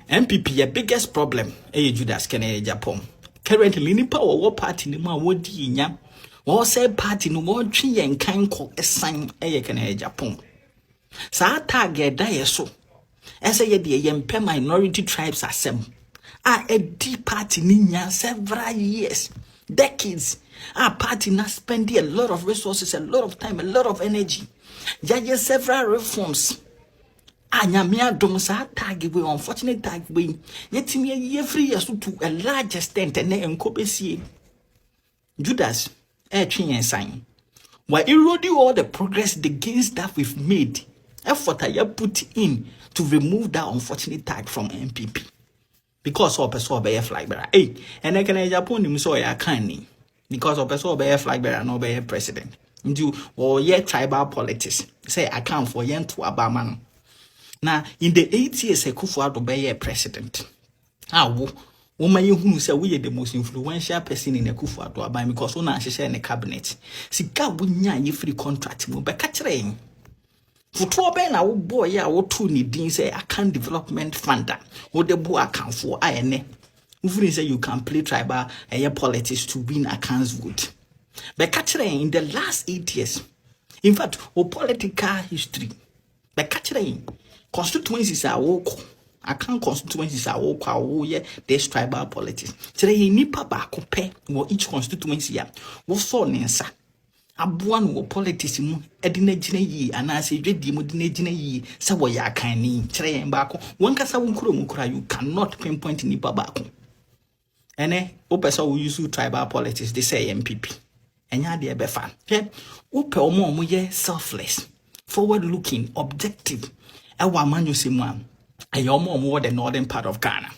NPP your biggest problem Judas Ken Japan. Currently nipa wo party ni ma wodi nya. Wo say party no mo twi yen kan ko esan Ken Japan. Sa target da yeso. Ese ye de yempe minority tribes asem. A deep party ninya several years, decades. Our party now spending a lot of resources, a lot of time, a lot of energy. There several reforms. Anyamia dom sa tag we unfortunate tag we. Yet me every year to a large extent and encompass Judas a sign. While eroding all the progress, the gains that we've made, effort I put in to remove that unfortunate tag from NPP. Because of person obey flag bearer. Hey, and I can Japan him so I can't. Because of person obey flag bearer no obey president. Do or ye tribal politics. Say I count for yen to Obama. Now in the 8 years a Kufuor obey president. Woman who say we are the most influential person in the Kufuor Obama because one share in the cabinet. Sika wunya ye free contract mo be catching. For 2 na wo boy ya wo to ni din say account development fund wo de bo account for ayene ufiri say you can play tribal politics to win accounts vote but catching in the last 8 years in fact wo political history but catching constituencies are wo account constituencies are wo ye this tribal politics today nipa ba ko pe wo each constituency ya wo so nensa abuan wo politics mu edina gina yi anase dwedi mu dina gina yi se wo ya kan ni kire yen ba ko won kasa won kuro mu kura you cannot pinpoint ni ba ko ene o pesa wo use tribal politics they say NPP enya de be fa o pe omo ye selfless forward looking objective e wa manyo semu am ayo omo the northern part of Ghana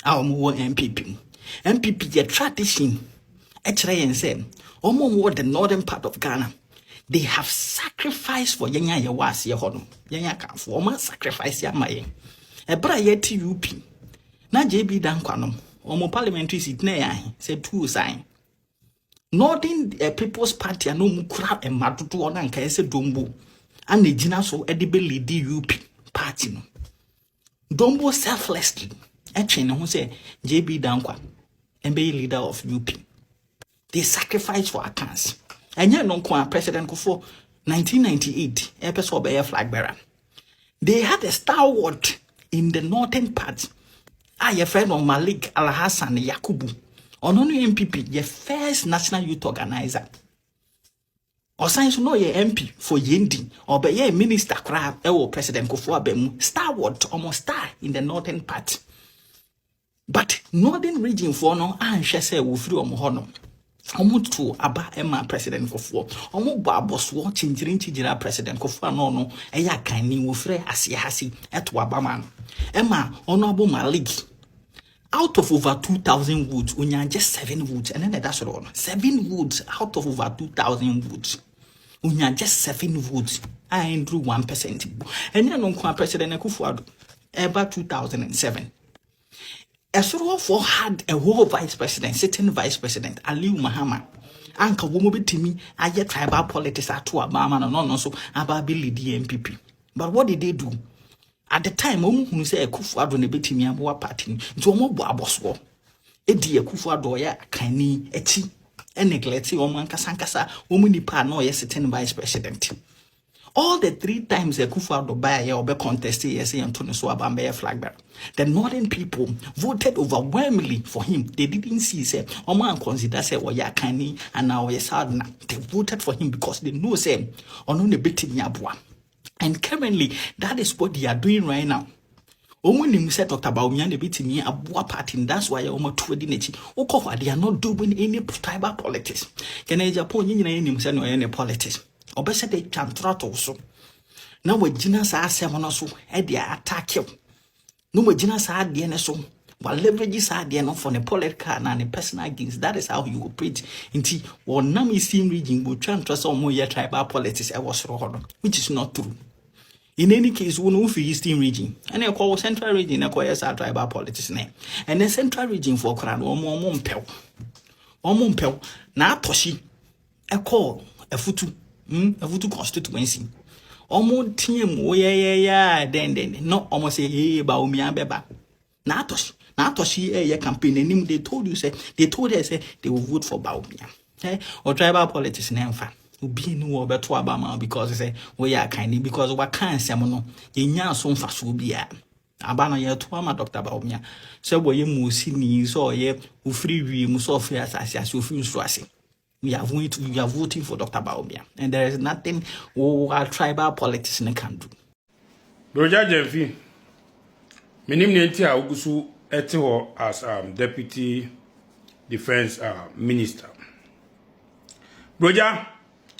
omo NPP your tradition e kire yen say omo the northern part of Ghana, they have sacrificed for yenya yewase ye hono. Yenya kanfo omo sacrifice ya maye. Ebra ye TUP. Na JB dankwanom. Omo parliamentary seat na ya say 2 sign. Northern People's Party no mukura e madudu ona nka ese dombo. An ejina so edibe lead UP party no. Dombo selflessly e twene ho say JB dankwa embe leader of UP. They sacrifice for accounts. And yet, no President Kufuor 1998, episode by a flag bearer. They had a stalwart in the northern part. Your friend of Malik Al Hassan Yakubu, on only NPP, your first national youth organizer. Or science no ye MP for Yendi, or by ye minister crab, President Kufuor Bemu, stalwart almost star in the northern part. But northern region for no, and she say, Wufru Omohono. Omo to aba ema president Kufuor omo ba boss wo chinjira president Kufuor no eya kan ni wo frɛ ase hasi eto aba man ema honorable Malik out of over 2,000 votes onya just 7 votes and then that's all 7 votes out of over 2,000 votes onya just 7 votes I drew 1% and then no president Kufuor ever 2007 Esoro had a whole vice president, sitting vice president, Aliu Mahama. Anka womo betimi aye tribal politics atu abama no so ababili DMPP. But what did they do? At the time, who say Kufuor ne betimi aboa party, nti omo bo aboso. Edi Kufuor ya kani eti e neglect o man kasankasa omo nipa no ye sitting vice president. All the 3 times Kufuor buy or be contested, yes, Antonio Swabamba flag bearer. The northern people voted overwhelmingly for him. They didn't see say Oman consider say Oyakani and now Sadna. They voted for him because they know say on the bit in Yabwa. And currently that is what they are doing right now. When you said Dr. Baumian bit in Abua party, that's why almost 20 Oko, they are not doing any tribal politics. Can I Japan in any politics? Obese de chantrato so na wagina sa asem so e de attack you no wagina sa de ne so wa leverage sa de no for the political and the personal gains. That is how you operate inti wonam isim region go chantra so mo ye tribal politics e was ro which is not true. In any case, we know for Eastern region and I call central region I call yes tribal politics name and the central region for kran o mo mpel na atoshi e call a futu Avutu constituency. Omo team yeah then no almost say hey ba omi abeba. Na atoshi a campaign they told us they will vote for Baumia. Or tribal politics in Enfa. Ubi no beto abama because say we are kindly because what can semono yenya so mfaso bia abana ye to ama Dr. Baumia say boy musi ni so ye ufiri wi mu so fe asase ofin so ase. We are voting for Dr. Baumia, and there is nothing our tribal politics can do. Broja Jemfi, minim nenti a ugusu ete as Deputy Defense Minister. Broja,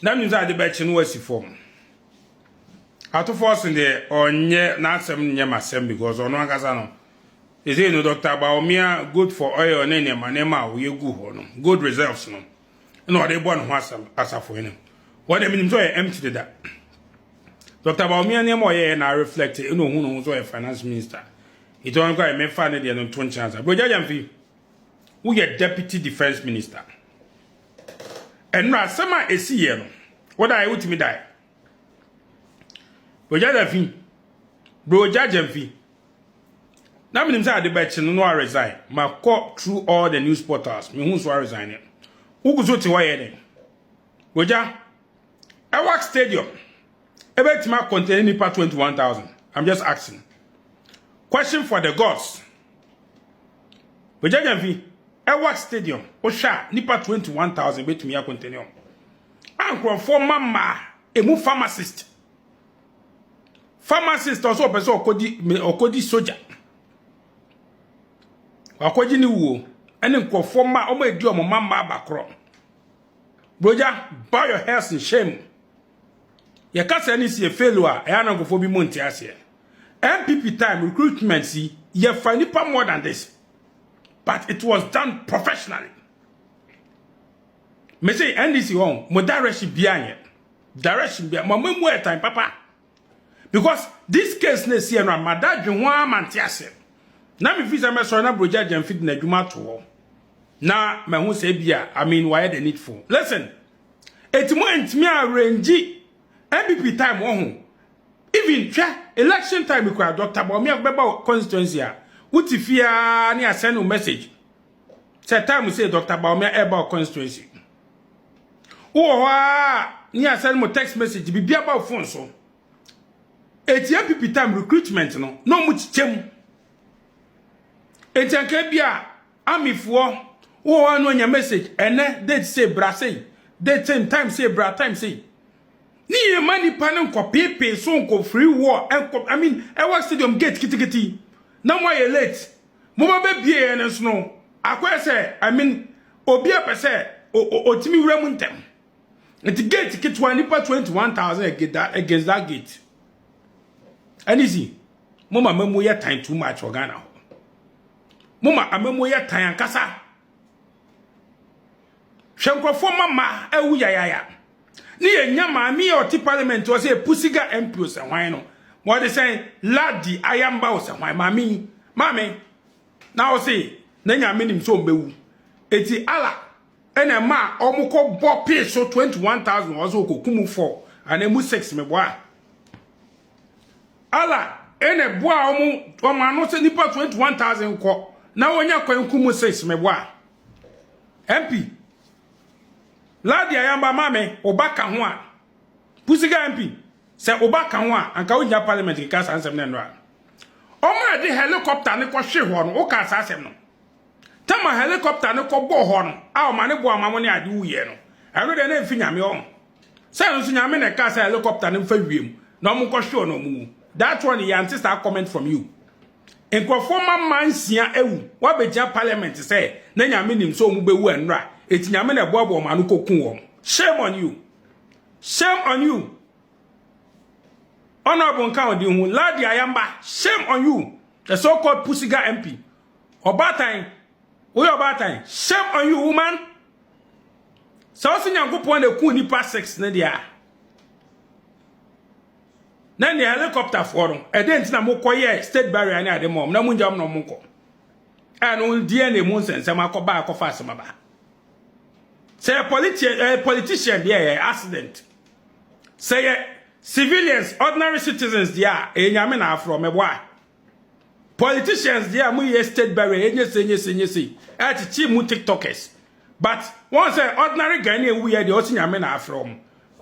that means that the batch no was form. Ato force in the onye na asem nyama asem because ono akasa no. Is it no Dr. Baumia good for oil and any manema we good hono. Good reserves no. No, they born as a for him. What I mean is empty that. Dr. Baumia name or ye na reflect you know who knows a finance minister. It don't go me find the no 20 chance. But Jajamfi, we are deputy defense minister. And na sama esi ye no. What I would me die. But Jajamfi, bro Jajamfi. Now me say the batch no I resign. Ma call through all the news portals. Me who so resign. Who goes to why then? Roger, Ewak Stadium. Ebetima contain nipa 21,000. I'm just asking. Question for the gods. Roger Jamfi, Ewak Stadium. Osha nipa 21,000 betumi contain. Uncle for mama, emu pharmacist. Pharmacist also person okodi soldier. Wakodi ni wo. And then conforma omo edi omo mama bakro. Broja, bow your heads in shame. Ye can't say any see a failure, I am go be monte as NPP time recruitment see ye find it more than this. But it was done professionally. Me say NDC on mo direction behind it. Direction behind mo more time, papa. Because this case ne see no madadwe ho amantiase. Na me visa me so na Broja Jamfi na dwuma to. Na me hu say bia I mean why the need for. Listen. Etimo entimi arrange NPP time ho. Even election time we kwa Dr. Baumia beba constituency a. Utifia ni send a message. Say time say Dr. Baumia eba constituency. Ni send mo text message bi about phone so. Eti NPP time recruitment no mu chichem. Eti anke bia amifo no nya message ene date say bra say date same time say bra time say ni e mani panen ko pepe so nko free war enko I mean Ewak Stadium gate kitikiti na mo ye late mo ba bie ene so no akwa say I mean obi apese otimi wura mu ntem enti gate kitwa nipa 21,000 against that gate and easy mama memo ya time too much for Ghana mama amemo ya time ankasa Shankrofo mama ewu ya ni enya maami e oti parliament o say pusiga MP o se hwan no mo dey say ladi ayamba o se hwan maami na o say na nya menim so mbewu eti ala ena ma omukọ bo pay so 21,000 o so kokumu 4 and emu 6 me boa ala ene boa omo anu se nipa 21,000 ko na wonya kwankumu 6 me boa MP Ladi ayamba mame obaka ho a pusiga MP se obaka ho a anka wonya parliament ki ka sansem ne nra omo de helicopter ne ko hwe ho no o ka sansem no tama helicopter ne ko bo ho no a o ma ne bo amamo ne ade wuye no ero de na mfi nyame o se no so nyame ne ka sa helicopter ne mfa wiem na omo ko hwe no mu that one you anticipate comment from you enkofo mansia ewu wa beja parliament say na nyame nim so mu bewu enra etinyame na boabo manu kokun wom. Shame on you. Shame on you. Honorable Nkaudi hu Ladi Ayamba. Shame on you. The so-called Pusiga MP. Obatain. We Obatain. Shame on you, woman. So sinyankopon de ku nipa 6 na dia. Na ni helicopter for no. E dey ntina mokoye state barrier na ade mom. Na munjam no monko. Anu DNA mu nsensem akoba akofa asemaba. Say a politician, yeah, accident. Say civilians, ordinary citizens, yeah, enyame na from a boy. Politicians, they are more state barrier, say. At team TikTokers. But once an ordinary Ghanaian, we are the Osin Yamena from.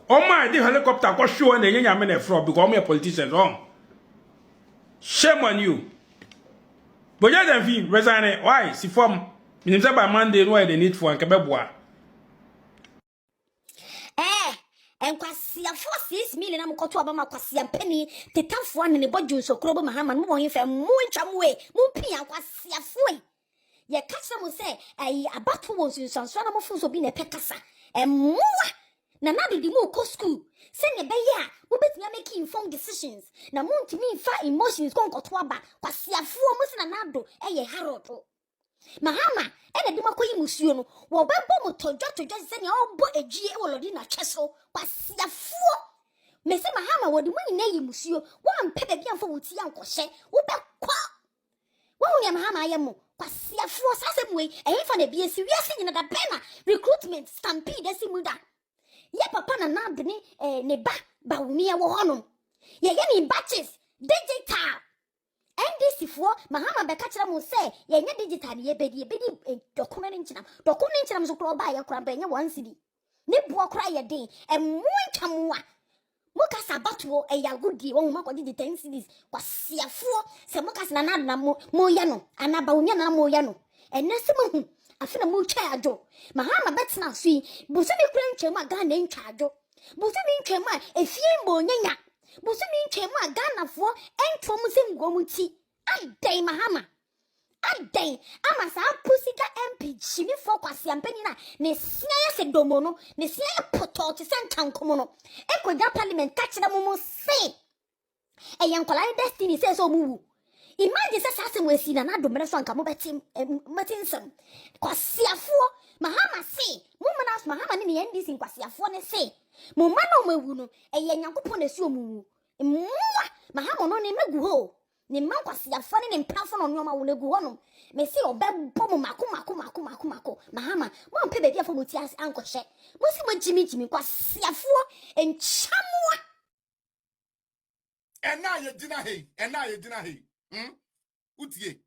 Oh my, the helicopter was sure and the Yamena from because I'm a politician wrong. Shame on you. But yeah, then fee resign. Why? See from Minister by Monday, why they need for Quebec. And kwasia for 6 million am koto abama kwasia penny the tough one in the bodju so krobo mahama no won fe mu ntwamwe mu pia kwasia foi ye kasa mo say abato won sunsanso na mo funso bi na pekasa emwa na na di mu ko school se ne be ya wo betimi make informed decisions na mo ntimi fa emotions kon koto aba kwasia fo mo se na nado eye haroto Mahama, ene di makoyi musuo no, wo bebo mo tojo se ne obo ejie wolodi na cheso, kwasiafuo. Me se Mahama wo di mu nyina yi musuo, wo ampe be bia mfo wuti yankɔhye, wo be kwa. Wo hu Mahama ayemo, kwasiafuo sase muwe, ehfa na bia si wiase nyina da bena, recruitment stampede si muda. Ye papa na nade ne ba wumi wo honom. Ye ni batches digital. NDC for Mahama Bekachra mo say, ye digital ye bedi document in so call by a crabanya 1 city. Nibu cry a day, and one camwa. Mokas about a yagudi, one mark did the 10 cities, was see a four, some mokas nanana moyano, and abaunyana moyano, and Nessimu, I feel a more charge. Mahama bets now see, Busami Cranchema gun in charge. Busami Chema, a few bonyanya. Busumi Chema Ghana for and Thomasin Gomuti. I day Mahama. I day. Amasa Pusika MP, Shimi Focus Yampenina, Nessia se domono, Nessia poto to Santan Comono. Echo that parliament catch the momo say. A young collide destiny says, oh, moo. Imagine assassin with Sina Domeson Camobetim Martinson. Quasia for Mahama say, woman asked Mahama in the end this in Quasia for say. Mumano mewuno, a young upon a sumu. Mahama no name go. Ni man Quasia funny and plafon on Yoma will go on. May see or bab pomo mako. Mahama, one pay the for Mutias uncle check. Was it what Jimmy Quasia for and chamwa? And now you dinner he. Utie.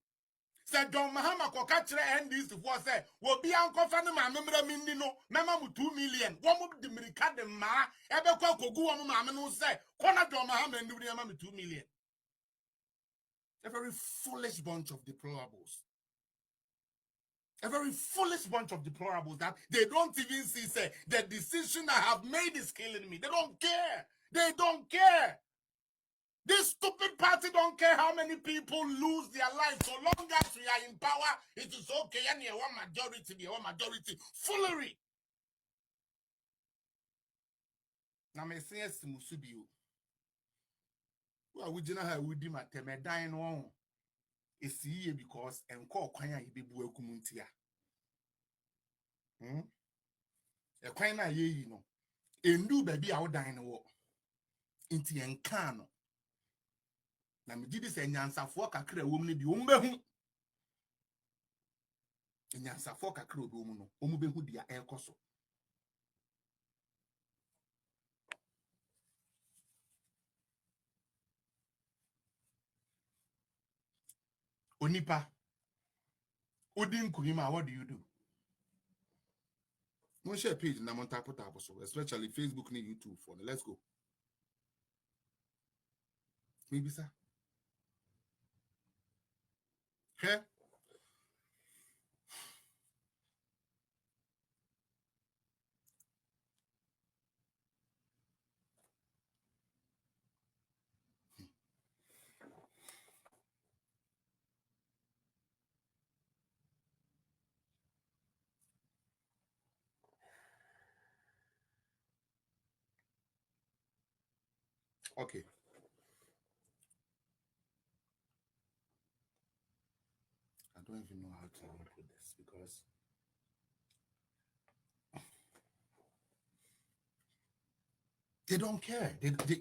Said Don Mahama ko catch NDC for say, will be uncle Fanny, my member Mindino, Mamma 2 million. One of the Miricad ma, ever go mamma who say, Corner Don Mahama and do the 2 million. A very foolish bunch of deplorables. A very foolish bunch of deplorables that they don't even see, say, the decision I have made is killing me. They don't care. They don't care. This stupid party don't care how many people lose their lives. So long as we are in power, it is okay. And you want majority. Foolery. Now, me say yes to Musubiu. Well, we didn't have with him at Temedain on. It's here because and call Kwanya Ibibu Kumuntia. A Kwanya ye, you know. And do baby out dine war. Inti and Kano. Na me didi se nyansafo kakra wo mu ne bi wo mbehu nyansafo kakra odo mu no wo mu behu dia ekoso onipa odin kunima. What do you do? Mo share page na mo tap so especially Facebook and YouTube for let's go. Maybe sir. Okay. Okay. I don't even know how to put this because they don't care.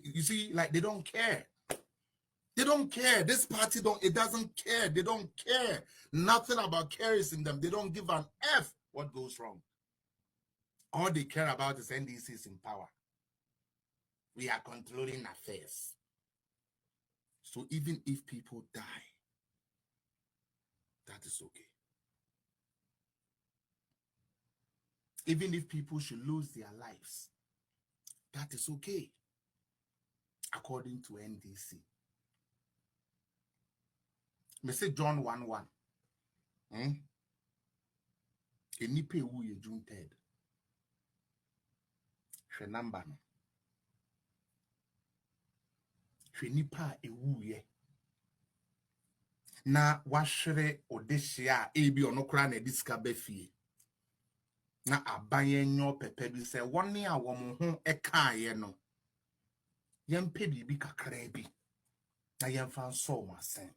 You see, like they don't care. They don't care. This party it doesn't care. They don't care. Nothing about care is in them. They don't give an F what goes wrong. All they care about is NDC is in power. We are controlling affairs. So even if people die, That is okay. Even if people should lose their lives, that is okay. According to NDC. Me say John 1:1. Enipa ewu ye June 3rd. Hwe number no. Hwe nipa ewu ye. Na wahwere odehia ebi onokra na edisika befie. Na abanye nyo pepe bi se wone a wo mo ho eka ye no. Yempe bibi kakra bi. Na yemfa nso mo asen.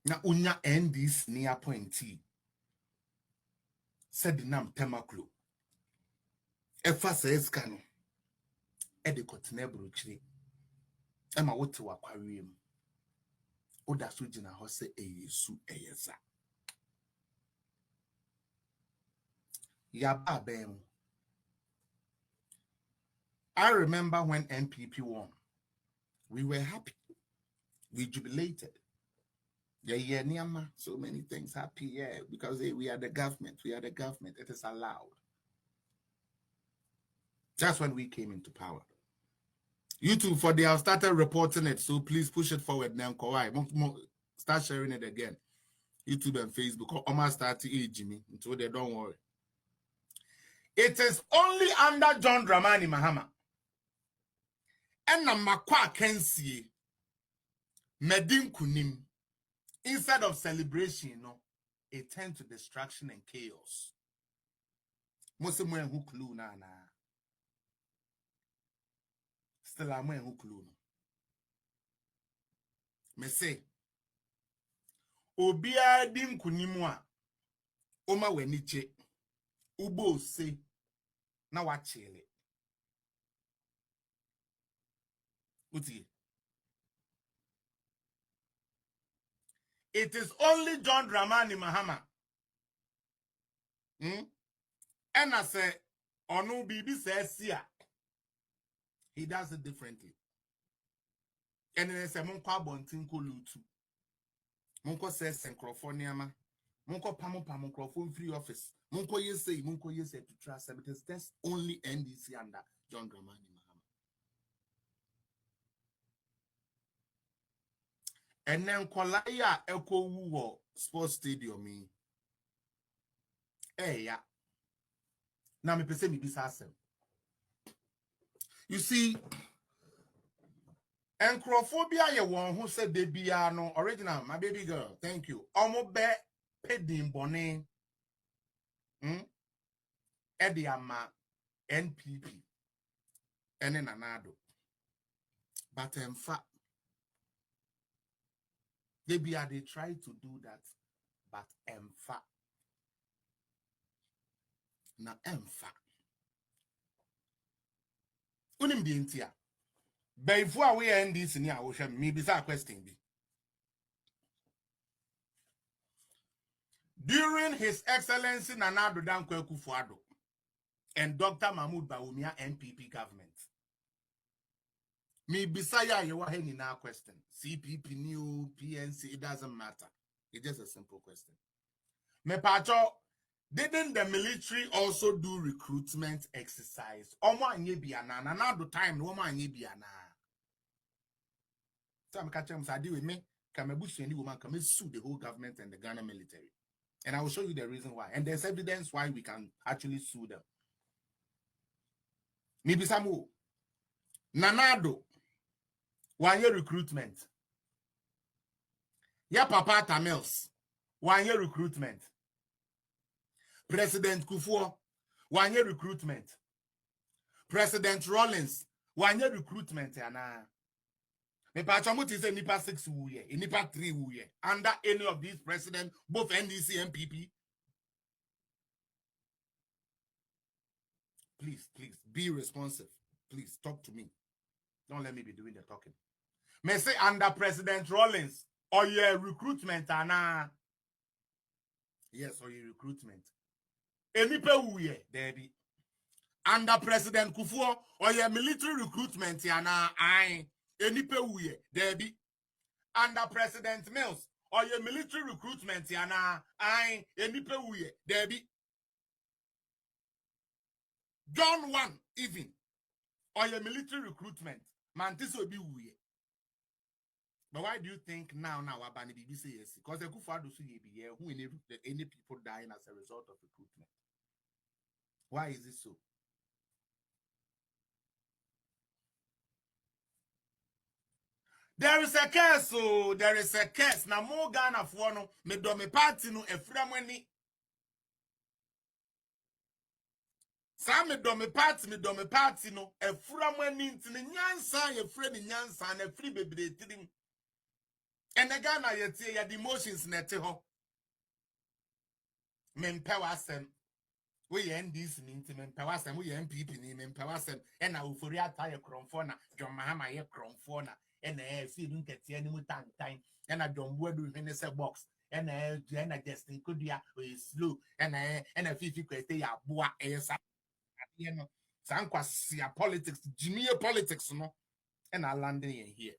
Na unya NDC ni appointee. Said nam temaklo. Efa se eska no. E de kotene brochiri. Ema wote wakwawiem. Oda so gina ho se eyesu eyeza. Yaba bem. I remember when NPP won. We were happy. We jubilated. Yeah, Niama, so many things happy, yeah, because we are the government. We are the government. It is allowed. That's when we came into power. YouTube, for they have started reporting it, so please push it forward now. Start sharing it again. YouTube and Facebook. Almost start to age me, so they don't worry. It is only under John Dramani Mahama and Namakwa Kensie Medin Kunim. Instead of celebration, it turned to distraction and chaos. Most of them who clue na. Still I'm who clue no. Me say, Obia dim kunimwa, Oma weniche, Ubo say, na wachele. Uti. It is only John Dramani Mahama. And I say, Onu Bibi says, yeah. He does it differently. And then I say, Monko Bontinko Lutu. Monko says, Sencrophoniama. Monko Pamo free office. Monko yese to trust him. It is that's only NDC under John Dramani Mahama. And then Kolaya Eko Wuwo Sports Stadium. Yeah. Now me pese me bisasem. You see, encrophobia ye one who said they be no original, my baby girl. Thank you. Omo be pedim bone. Ediama NPP. Ene nanado. But in fact, they try to do that. But in fact, na emfa unim di ntia before we end this ni a wo hwem me bisa question bi during his excellency Nana Addo Dankwa Akufo-Addo and Dr. Mahmoud Bawumia NPP government me bisa ya ye wa hani na question CPP new PNC, it doesn't matter, it's just a simple question. Me pacho, didn't the military also do recruitment exercise? Omo anye biana na na do time no omo anye biana. So I'm catching Sadi with me. Kamebushi any woman can sue the whole government and the Ghana military. And I will show you the reason why. And there's evidence why we can actually sue them. Maybe Samu Nanado 1 year recruitment. Ya Papa Tamils 1 year recruitment. President Kufuor 1 year recruitment. President Rawlings 1 year recruitment. Me pachamuti say nipa 6 wuye, nipa 3 wuye. Under any of these presidents, both NDC and MPP. Please, be responsive. Please talk to me. Don't let me be doing the talking. Me say under President Rawlings, or your recruitment, Anna. Yes, or your recruitment. Enipe wuye, there be. Under President Kufuor, or your military recruitment, Anna, enipe wuye, there be. Under President Mills, or your military recruitment yana I enipe wuye debi John 1 even or your military recruitment man this will be wuye. But why do you think now Abani BB say yes? Because the Kufado so ye be here who any people dying as a result of recruitment. Why is it so? There is a curse, so there is a curse. Now more Ghana for no me do me party no eframweni. Sam me do me party no eframweni ntini nyansa ye freni nyansa na free bebre tirim. And the Ghana yeti ya the emotions nete ho. Mempewa asem. We end this ninti mempewa asem we NPP ni mempewa asem. And na uforia ta ye kromfo na John Mahama ye kromfo na. And see dun keti any mutan time. And a John Wedu in a box. And a Justin could be slow. And a 50 kwete ya boa esa. You know, Sanquasia politics, Jimmy politics, no. And I landed in here.